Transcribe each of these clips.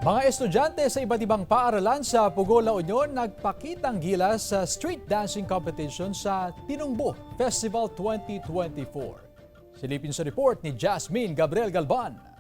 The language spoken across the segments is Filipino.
Mga estudyante sa iba't ibang paaralan sa Pugo, La Union nagpakitang gilas sa street dancing competition sa Tinumbo Festival 2024. Silipin sa report ni Jasmine Gabriel Galban.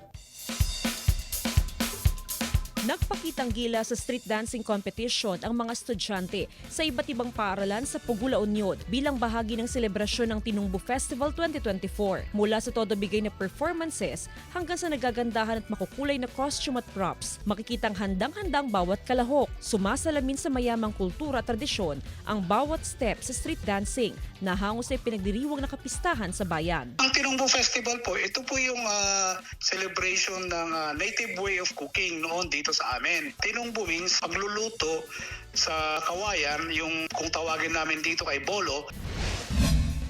Nagpakitang gila sa street dancing competition ang mga estudyante sa iba't ibang paaralan sa Pugo, La Union bilang bahagi ng selebrasyon ng Tinumbo Festival 2024. Mula sa todo bigay na performances hanggang sa nagagandahan at makukulay na costume at props, makikitang handang-handang bawat kalahok. Sumasalamin sa mayamang kultura at tradisyon ang bawat step sa street dancing na hango sa pinagdiriwang na kapistahan sa bayan. Ang Tinumbo Festival po, ito po yung celebration ng native way of cooking noon dito sa amin. Tinumbo means pagluluto sa kawayan, yung kung tawagin namin dito kay bolo.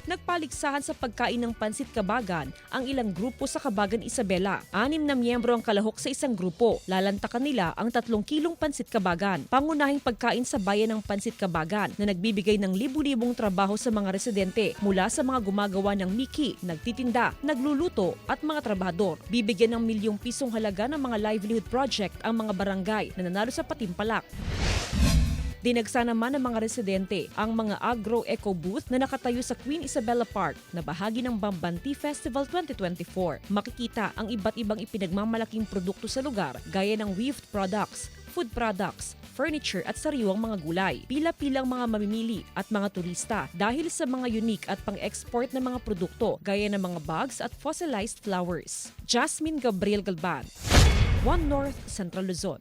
Nagpaligsahan sa pagkain ng pansit kabagan ang ilang grupo sa Kabagan Isabela. 6 na miyembro ang kalahok sa isang grupo. Lalantakan nila ang 3 kilong pansit kabagan. Pangunahing pagkain sa bayan ng pansit kabagan na nagbibigay ng libu-libong trabaho sa mga residente mula sa mga gumagawa ng miki, nagtitinda, nagluluto at mga trabahador. Bibigyan ng milyong pisong halaga ng mga livelihood project ang mga barangay na nanalo sa patimpalak. Dinagsa naman ng mga residente ang mga agro-eco booth na nakatayo sa Queen Isabella Park na bahagi ng Bambanti Festival 2024. Makikita ang iba't ibang ipinagmamalaking produkto sa lugar gaya ng weaved products, food products, furniture at sariwang mga gulay. Pila-pilang mga mamimili at mga turista dahil sa mga unique at pang-export na mga produkto gaya ng mga bags at fossilized flowers. Jasmine Gabriel Galban, One North, Central Luzon.